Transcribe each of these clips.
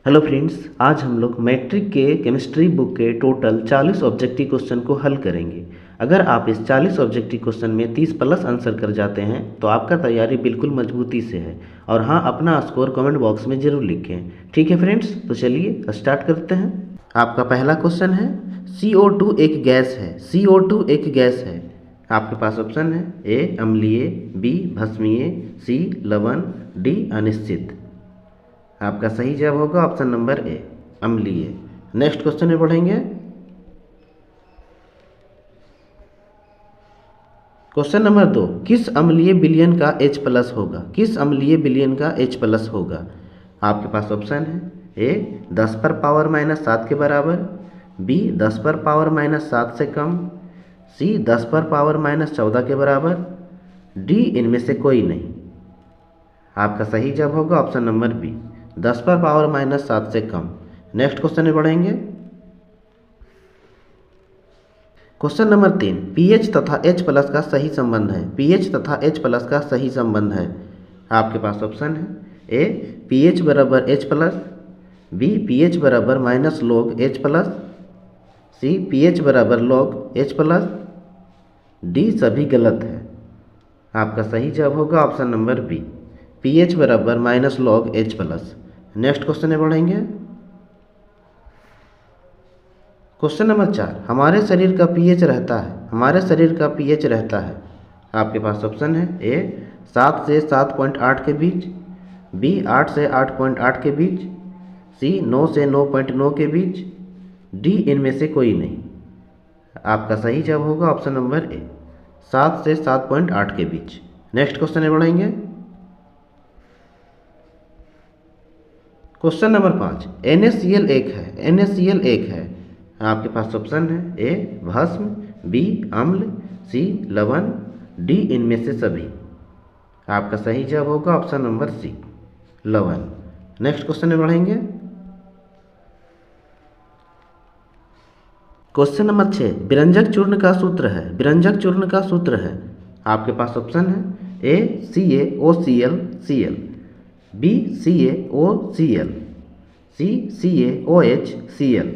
Hello friends, आज हम लोग मैट्रिक के केमिस्ट्री बुक के टोटल 40 ऑब्जेक्टिव क्वेश्चन को हल करेंगे। अगर आप इस 40 ऑब्जेक्टिव क्वेश्चन में 30 प्लस आंसर कर जाते हैं तो आपका तैयारी बिल्कुल मजबूती से है। और हाँ, अपना स्कोर कमेंट बॉक्स में ज़रूर लिखें। ठीक है फ्रेंड्स, तो चलिए स्टार्ट करते हैं। आपका पहला क्वेश्चन है, CO2 एक गैस है। CO2 एक गैस है। आपके पास ऑप्शन है ए अम्लीय, बी भस्मीय, सी लवण, डी अनिश्चित। आपका सही जवाब होगा ऑप्शन नंबर ए अम्लीय। नेक्स्ट क्वेश्चन में बढ़ेंगे। क्वेश्चन नंबर 2, किस अम्लीय विलयन का H प्लस होगा? किस अम्लीय विलयन का H प्लस होगा? आपके पास ऑप्शन है ए 10 पर पावर -7 के बराबर, बी 10 पर पावर -7 से कम, सी 10 पर पावर -14 के बराबर, डी इनमें से कोई नहीं। आपका सही जवाब होगा ऑप्शन नंबर बी 10 पर पावर -7 से कम। नेक्स्ट क्वेश्चन में बढ़ेंगे। क्वेश्चन नंबर 3, pH तथा H प्लस का सही संबंध है। pH तथा H प्लस का सही संबंध है। आपके पास ऑप्शन है ए pH बराबर H प्लस, बी pH बराबर -log H प्लस, सी pH बराबर log H प्लस, डी सभी गलत है। आपका सही जवाब होगा ऑप्शन नंबर बी pH बराबर -log H plus. Next question में बढ़ेंगे। क्वेश्चन नंबर 4, हमारे शरीर का pH रहता है। हमारे शरीर का pH रहता है। आपके पास ऑप्शन है ए 7 से 7.8 के बीच, बी 8 से 8.8 के बीच, सी 9 से 9.9 के बीच, डी इनमें से कोई नहीं। आपका सही जवाब होगा ऑप्शन नंबर ए 7 से 7.8 के बीच। नेक्स्ट क्वेश्चन में बढ़ेंगे। क्वेश्चन नंबर 5, NaCl एक है। NaCl एक है। आपके पास ऑप्शन है ए भस्म, बी अम्ल, सी लवण, डी इनमें से सभी। आपका सही जवाब होगा ऑप्शन नंबर सी लवण। नेक्स्ट क्वेश्चन में बढ़ेंगे। क्वेश्चन नंबर 6, विरंजक चूर्ण का सूत्र है। विरंजक चूर्ण का सूत्र है। आपके पास ऑप्शन है ए CaOCl Cl, बी CaOCl, सी CaOH Cl,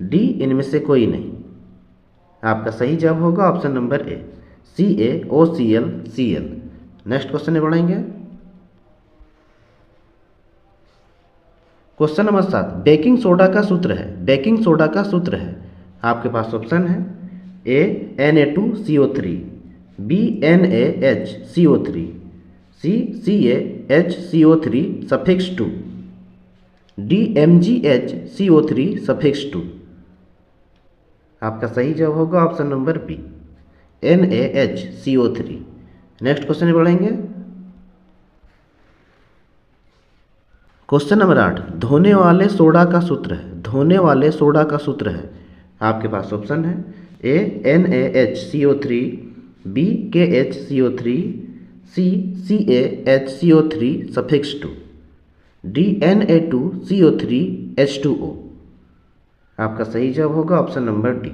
डी इनमें से कोई नहीं। आपका सही जवाब होगा ऑप्शन नंबर ए CaOCl Cl। नेक्स्ट क्वेश्चन में बढ़ेंगे। क्वेश्चन नंबर 7, बेकिंग सोडा का सूत्र है। बेकिंग सोडा का सूत्र है। आपके पास ऑप्शन है A Na2CO3, B NaHCO3, C CaHCO3 suffix 2, D MgHCO3 suffix 2। आपका सही जवाब होगा option number B NaHCO3। Next question में बढ़ेंगे। क्वेश्चन नंबर 8, धोने वाले सोडा का सूत्र है। धोने वाले सोडा का सूत्र है। आपके पास ऑप्शन है ए NaHCO3, बी KHCO3, सी CaHCO3 सफिक्स 2, डी Na2CO3H2O। आपका सही जवाब होगा option number D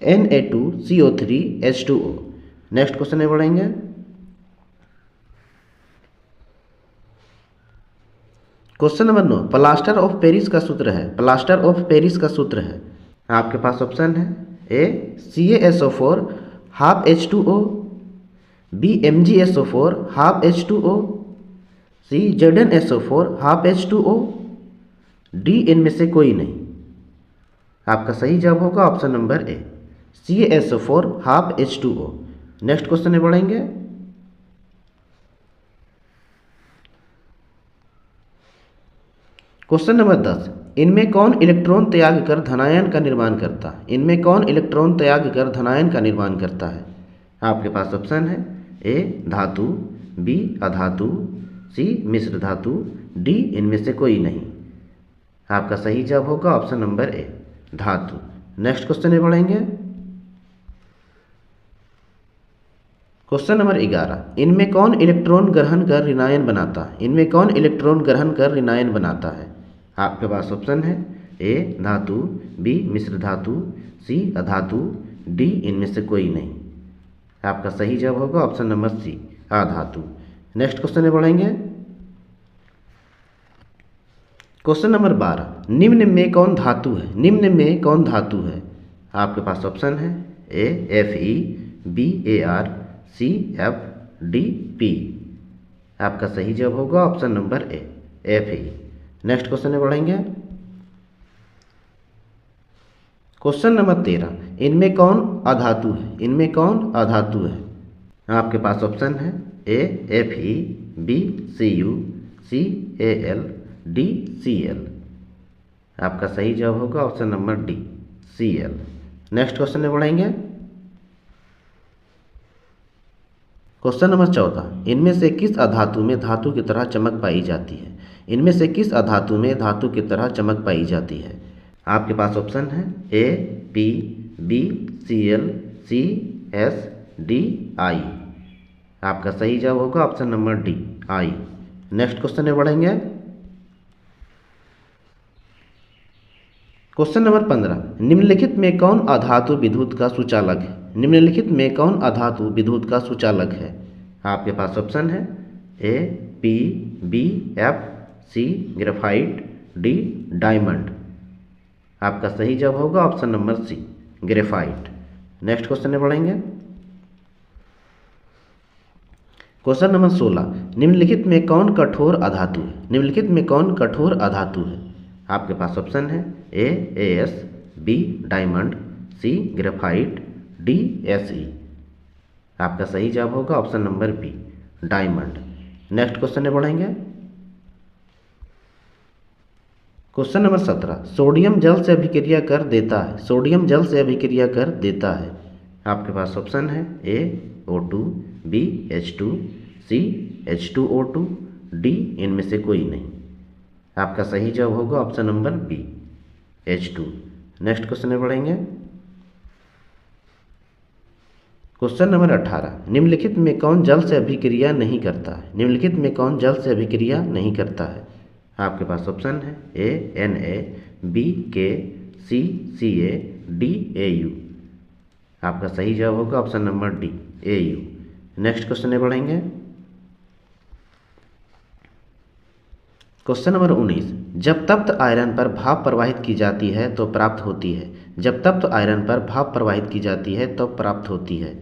Na2CO3H2O। Next question में बढ़ेंगे। Question number 9, plaster of Paris का सूत्र है। प्लास्टर ऑफ पेरिस का सूत्र है। आपके पास ऑप्शन है A CaSO4 half H2O, B MgSO4 half H2O, C ZnSO4 half H2O, D इनमें से कोई नहीं। आपका सही जवाब होगा option number A CaSO4 half H2O। Next question में बढ़ेंगे। क्वेश्चन नंबर 10, इनमें कौन इलेक्ट्रॉन त्याग कर धनायन का निर्माण करता है? इनमें कौन इलेक्ट्रॉन त्याग कर धनायन का निर्माण करता है? आपके पास ऑप्शन है ए धातु, बी अधातु, सी मिश्र धातु, डी इनमें से कोई नहीं। आपका सही जवाब होगा ऑप्शन नंबर ए धातु। नेक्स्ट क्वेश्चन में बढ़ेंगे। क्वेश्चन नंबर 11, इनमें कौन इलेक्ट्रॉन ग्रहण कर ऋणायन बनाता है? इनमें कौन इलेक्ट्रॉन ग्रहण कर ऋणायन बनाता है? आपके पास ऑप्शन है ए धातु, बी मिश्र धातु, सी अधातु, डी इनमें से कोई नहीं। आपका सही जवाब होगा ऑप्शन नंबर सी अधातु। नेक्स्ट क्वेश्चन में बढ़ेंगे। क्वेश्चन नंबर 12, निम्न में कौन धातु है? निम्न में कौन धातु है? आपके पास ऑप्शन है ए Fe, बी Ar, सी F, डी P। आपका सही जवाब होगा ऑप्शन नंबर ए Fe। नेक्स्ट क्वेश्चन में बढ़ेंगे। क्वेश्चन नंबर 13, इनमें कौन अधातु है? इनमें कौन अधातु है? आपके पास ऑप्शन है ए Fe, बी Cu, सी Al, डी Cl। आपका सही जवाब होगा option number D Cl। Next question में बढ़ेंगे। क्वेश्चन नंबर 14, इनमें से किस अधातु में धातु की तरह चमक पाई जाती है? इनमें से किस अधातु में धातु की तरह चमक पाई जाती है? आपके पास ऑप्शन है A P, B Cl, C S, D I। आपका सही जवाब होगा option number D I। Next question में बढ़ेंगे। क्वेश्चन नंबर 15, निम्नलिखित में कौन अधातु विद्युत का सुचालक है? निम्नलिखित में कौन अधातु विद्युत का सुचालक है? आपके पास ऑप्शन है A P, B F, C graphite, D diamond. आपका सही जवाब होगा option number C graphite. Next question में बढ़ेंगे। क्वेश्चन नंबर 16, निम्नलिखित में कौन कठोर अधातु है? निम्नलिखित में कौन कठोर अधातु है? आपके पास ऑप्शन है A As, B diamond, C graphite, D Fe। आपका सही जवाब होगा option number B diamond. Next question में बढ़ेंगे। क्वेश्चन नंबर 17, सोडियम जल से अभिक्रिया कर देता है। सोडियम जल से अभिक्रिया कर देता है। आपके पास ऑप्शन है A O2, B H2, C H2O2, D इनमें से कोई नहीं। आपका सही जवाब होगा option number B H2। Next question में बढ़ेंगे। क्वेश्चन नंबर 18, निम्नलिखित में कौन जल से अभिक्रिया नहीं करता है? निम्नलिखित में कौन जल से अभिक्रिया नहीं करता है? आपके पास ऑप्शन है ए Na, बी K, सी Ca, डी Au। आपका सही जवाब होगा option number D Au। Next question में बढ़ेंगे। क्वेश्चन नंबर 19, जब तप्त आयरन पर भाप प्रवाहित की जाती है तो प्राप्त होती है। जब तप्त आयरन पर भाप प्रवाहित की जाती है तो प्राप्त होती है।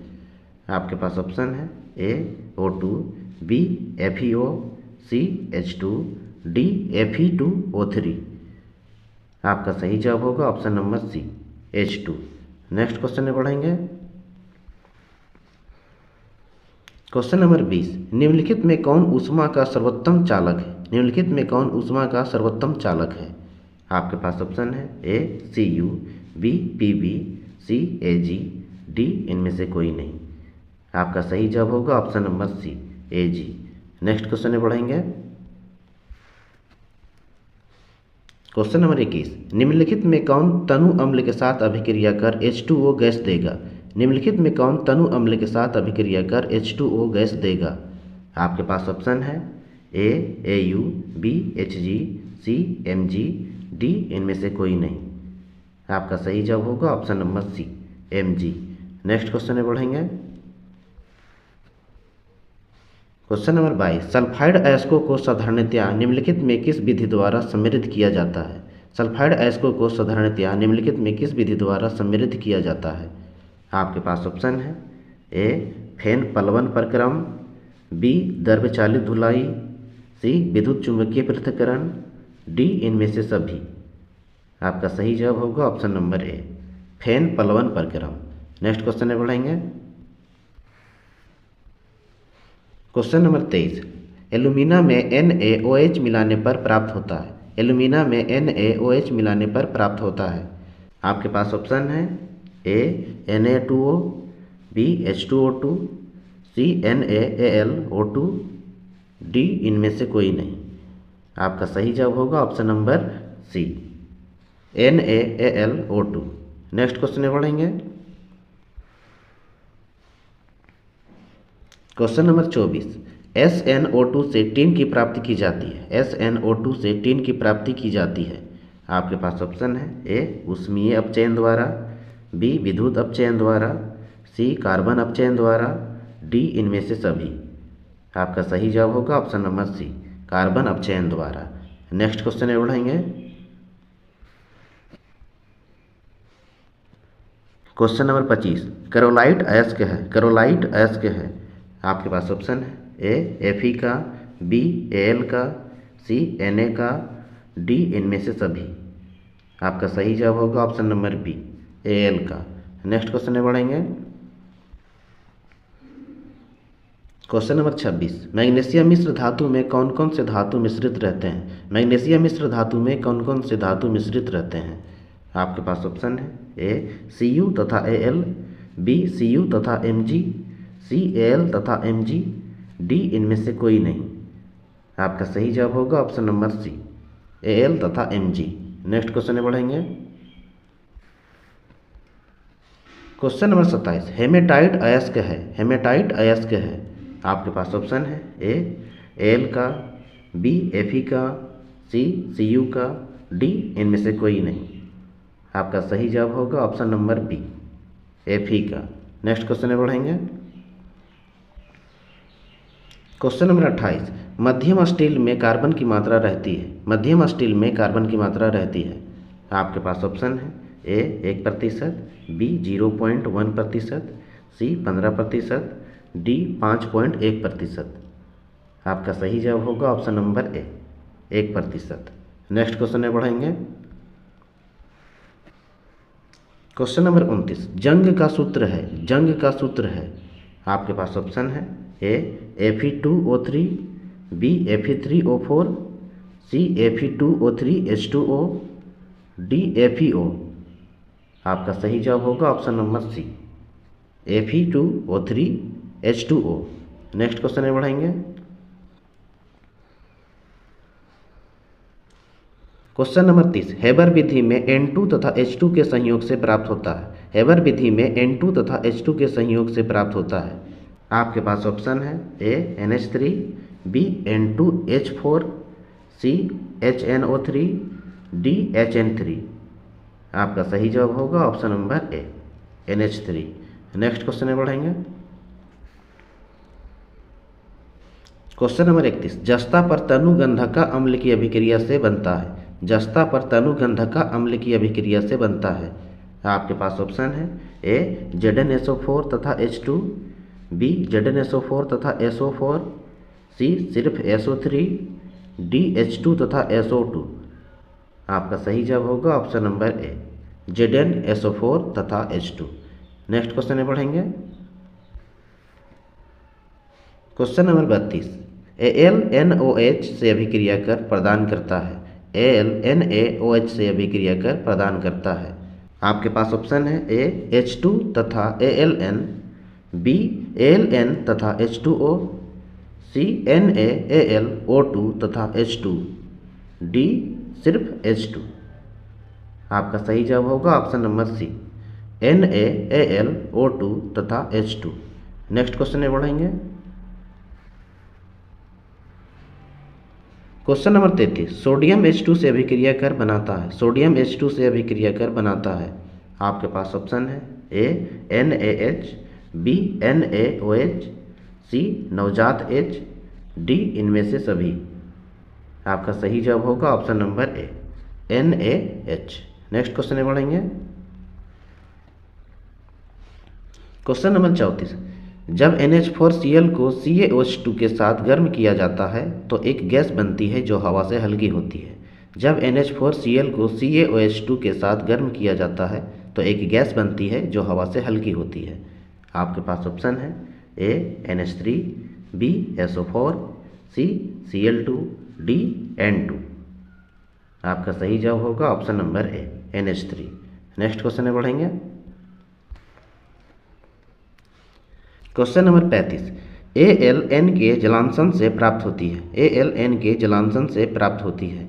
आपके पास ऑप्शन है A O2, B FeO, C H2, D Fe2O3। आपका सही जवाब होगा option number C H2। Next question में बढ़ेंगे। क्वेश्चन नंबर 20, निम्नलिखित में कौन ऊष्मा का सर्वोत्तम चालक है? निम्नलिखित में कौन ऊष्मा का सर्वोत्तम चालक है? आपके पास ऑप्शन है A Cu, B Pb, C Ag, D इनमें से कोई नहीं। आपका सही जवाब होगा option number C Ag। Next question में बढ़ेंगे। क्वेश्चन नंबर 21, निम्नलिखित में कौन तनु अम्ल के साथ अभिक्रिया कर H2O गैस देगा? निम्नलिखित में कौन तनु अम्ल के साथ अभिक्रिया कर H2O गैस देगा? आपके पास ऑप्शन है A Au, B Hg, C Mg, D इनमें से कोई नहीं। आपका सही जवाब होगा option number C Mg। Next question में बढ़ेंगे। क्वेश्चन नंबर 22, सल्फाइड अयस्कों को साधारणतया निम्नलिखित में किस विधि द्वारा समृद्ध किया जाता है? सल्फाइड अयस्कों को साधारणतया निम्नलिखित में किस विधि द्वारा समृद्ध किया जाता है? आपके पास ऑप्शन है ए फेन पलवन प्रक्रम, बी द्रव्य चालित धुलाई, सी विद्युत चुंबकीय पृथक्करण, डी इनमें से सभी। आपका सही जवाब होगा ऑप्शन नंबर ए फेन पलवन प्रक्रम। नेक्स्ट क्वेश्चन में बढ़ेंगे। क्वेश्चन नंबर 23, एल्यूमिना में NaOH मिलाने पर प्राप्त होता है। एल्यूमिना में NaOH मिलाने पर प्राप्त होता है। आपके पास ऑप्शन है ए Na2O, बी H2O2, सी NaAlO2, डी इनमें से कोई नहीं। आपका सही जवाब होगा option number C NaAlO2। Next question में बढ़ेंगे। क्वेश्चन नंबर 24, SnO2 से टिन की प्राप्ति की जाती है। SnO2 से टिन की प्राप्ति की जाती है। आपके पास ऑप्शन है ए ऊष्मीय अपचयन द्वारा, बी विद्युत अपचयन द्वारा, सी कार्बन अपचयन द्वारा, डी इनमें से सभी। आपका सही जवाब होगा ऑप्शन नंबर सी कार्बन अपचयन द्वारा। नेक्स्ट क्वेश्चन में बढ़ेंगे। क्वेश्चन नंबर 25, कैरोलाइट अयस्क है, कैरोलाइट अयस्क है। आपके पास ऑप्शन है ए Fe का, बी Al का, सी Na का, डी इनमें से सभी। आपका सही जवाब होगा ऑप्शन नंबर बी Al का। नेक्स्ट क्वेश्चन में बढ़ेंगे। क्वेश्चन नंबर 26, मैग्नीशियम मिश्र धातु में कौन कौन से धातु मिश्रित रहते हैं? मैग्नीशियम मिश्र धातु में कौन कौन से धातु मिश्रित रहते हैं? आपके पास ऑप्शन है ए Cu तथा Al, बी Cu तथा Mg, सी Al तथा Mg, डी इनमें से कोई नहीं। आपका सही जवाब होगा ऑप्शन नंबर सी Al तथा Mg। नेक्स्ट क्वेश्चन में बढ़ेंगे। क्वेश्चन नंबर 27, हेमेटाइट अयस्क है, हेमेटाइट अयस्क है। आपके पास ऑप्शन है ए Al का, बी Fe का, सी Cu का, डी इनमें से कोई नहीं। आपका सही जवाब होगा ऑप्शन नंबर बी Fe का। नेक्स्ट क्वेश्चन में बढ़ेंगे। क्वेश्चन नंबर 28, मध्यम स्टील में कार्बन की मात्रा रहती है, मध्यम स्टील में कार्बन की मात्रा रहती है। आपके पास ऑप्शन है ए 1%, बी 0.1%, सी 15%, डी 5.1%। आपका सही जवाब होगा ऑप्शन नंबर ए 1%। नेक्स्ट क्वेश्चन में बढ़ेंगे। क्वेश्चन नंबर 29, जंग का सूत्र है, जंग का सूत्र है। आपके पास ऑप्शन है A Fe2O3, B Fe3O4, C Fe2O3H2O, D FeO। आपका सही जवाब होगा option number C Fe2O3H2O। Next question में बढ़ेंगे। क्वेश्चन नंबर 30, हेबर विधि में N2 तथा H2 के संयोग से प्राप्त होता है, हेबर विधि में N2 तथा H2 के संयोग से प्राप्त होता है। आपके पास ऑप्शन है ए NH3, बी N2H4, सी HNO3, डी HN3। आपका सही जवाब होगा ऑप्शन नंबर ए NH3। नेक्स्ट क्वेश्चन में बढ़ेंगे। क्वेश्चन नंबर 31, जस्ता पर तनुगंधक अम्ल की अभिक्रिया से बनता है, जस्ता पर तनुगंधक अम्ल की अभिक्रिया से बनता है। आपके पास ऑप्शन है ए ZnSO4 तथा H2, बी ZnSO4 तथा SO4, सी सिर्फ SO3, डी H2 तथा SO2। आपका सही जवाब होगा ऑप्शन नंबर ए ZnSO4 तथा H2। नेक्स्ट क्वेश्चन में बढ़ेंगे। क्वेश्चन नंबर 32, AlNOH से अभिक्रिया कर प्रदान करता है, AlNaOH से अभिक्रिया कर प्रदान करता है। आपके पास ऑप्शन है ए H2 तथा Aln, बी Aln तथा H2O, सी NaAlO2 तथा H2, डी सिर्फ H2। आपका सही जवाब होगा ऑप्शन नंबर सी NaAlO2 तथा H2। नेक्स्ट क्वेश्चन में बढ़ेंगे। क्वेश्चन नंबर 33, सोडियम H2 से अभिक्रिया कर बनाता है, सोडियम H2 से अभिक्रिया कर बनाता है। आपके पास ऑप्शन है ए NaH, बी NaOH, सी नवजात H, डी इनमें से सभी। आपका सही जवाब होगा ऑप्शन नंबर ए NaH। नेक्स्ट क्वेश्चन में बढ़ेंगे। क्वेश्चन नंबर 34, जब NH4Cl को CaOH2 के साथ गर्म किया जाता है तो एक गैस बनती है जो हवा से हल्की होती है। जब NH4Cl को CaOH2 के साथ गर्म किया जाता है तो एक गैस बनती है जो हवा से हल्की होती है। आपके पास ऑप्शन है ए NH3, बी SO4, सी Cl2, डी N2। आपका सही जवाब होगा ऑप्शन नंबर ए NH3। नेक्स्ट क्वेश्चन में बढ़ेंगे। क्वेश्चन नंबर 35, Al के जलांशन से प्राप्त होती है, Al के जलांशन से प्राप्त होती है।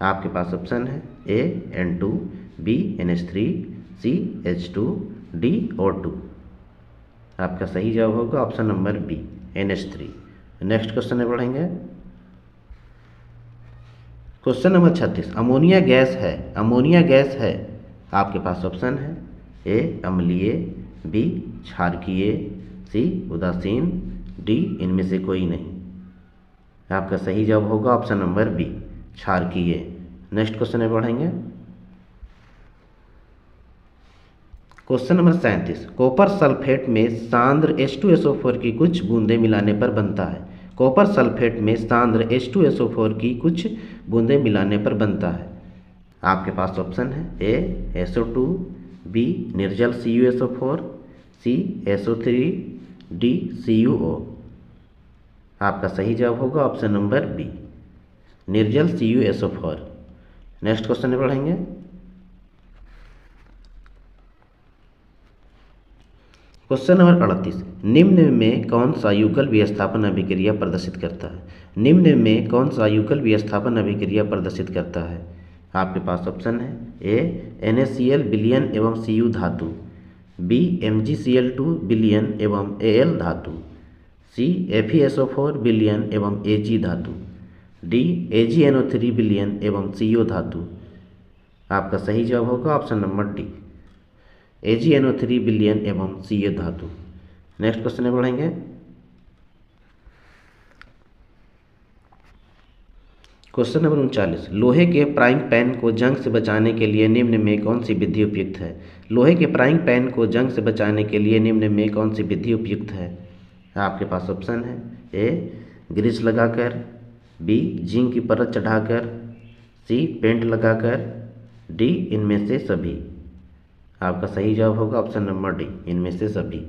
आपके पास ऑप्शन है ए N2, बी NH3, सी H2, डी O2। आपका सही जवाब होगा option number B NH3। Next question में बढ़ेंगे। क्वेश्चन नंबर 36, अमोनिया गैस है, अमोनिया गैस है। आपके पास ऑप्शन है ए अम्लीय, बी क्षारकीय, सी उदासीन, डी इनमें से कोई नहीं। आपका सही जवाब होगा ऑप्शन नंबर बी क्षारकीय। नेक्स्ट क्वेश्चन में बढ़ेंगे। क्वेश्चन नंबर 37, कॉपर सल्फेट में सांद्र H2SO4 की कुछ बूंदें मिलाने पर बनता है। कॉपर सल्फेट में सांद्र H2SO4 की कुछ बूंदें मिलाने पर बनता है। आपके पास ऑप्शन है ए SO2, बी निर्जल CuSO4, सी SO3, डी CuO। आपका सही जवाब होगा ऑप्शन नंबर बी, निर्जल CuSO4। नेक्स्ट क्वेश्चन में बढ़ेंगे। क्वेश्चन नंबर 38, निम्न में कौन सा युगल विस्थापन अभिक्रिया प्रदर्शित करता है। निम्न में कौन सा युगल विस्थापन अभिक्रिया प्रदर्शित करता है। आपके पास ऑप्शन है ए NaCl विलयन एवं Cu धातु, बी MgCl2 विलयन एवं Al धातु, सी FeSO4 विलयन एवं Ag धातु, डी AgNO3 विलयन एवं CO धातु। आपका सही जवाब होगा ऑप्शन नंबर डी, AgNO3 विलयन एवं CO धातु। नेक्स्ट क्वेश्चन में बढ़ेंगे। क्वेश्चन नंबर 39, लोहे के फ्राइंग पैन को जंग से बचाने के लिए निम्न में कौन सी विधि उपयुक्त है। लोहे के फ्राइंग पैन को जंग से बचाने के लिए निम्न में कौन सी विधि उपयुक्त है। आपके पास ऑप्शन है ए ग्रीस लगाकर, बी जिंक की परत चढ़ाकर, सी पेंट लगाकर, डी इनमें से सभी। आपका सही जवाब होगा ऑप्शन नंबर डी, इनमें से सभी।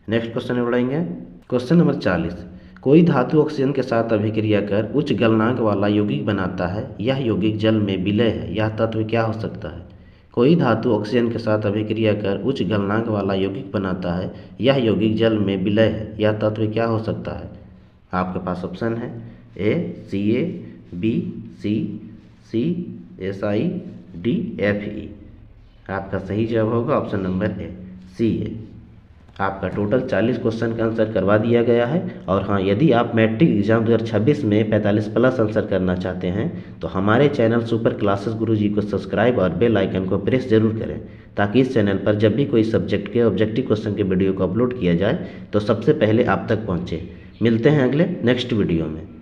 नेक्स्ट क्वेश्चन में बढ़ेंगे। क्वेश्चन नंबर 40, कोई धातु ऑक्सीजन के साथ अभिक्रिया कर उच्च गलनांक वाला यौगिक बनाता है, यह यौगिक जल में विलय है, यह तत्व क्या हो सकता है। कोई धातु ऑक्सीजन के साथ अभिक्रिया कर उच्च गलनांक वाला यौगिक बनाता है, यह यौगिक जल में विलय है, यह तत्व क्या हो सकता है। आपके पास ऑप्शन है A Ca, B C Si, D Fe। आपका सही जवाब होगा ऑप्शन नंबर ए Ca। आपका टोटल 40 क्वेश्चन का आंसर करवा दिया गया है। और हाँ, यदि आप मैट्रिक एग्जाम 2026 में 45 प्लस आंसर करना चाहते हैं तो हमारे चैनल सुपर क्लासेस गुरुजी को सब्सक्राइब और बेल आइकन को प्रेस जरूर करें, ताकि इस चैनल पर जब भी कोई सब्जेक्ट के ऑब्जेक्टिव क्वेश्चन के वीडियो को अपलोड किया जाए तो सबसे पहले आप तक पहुँचे। मिलते हैं अगले नेक्स्ट वीडियो में।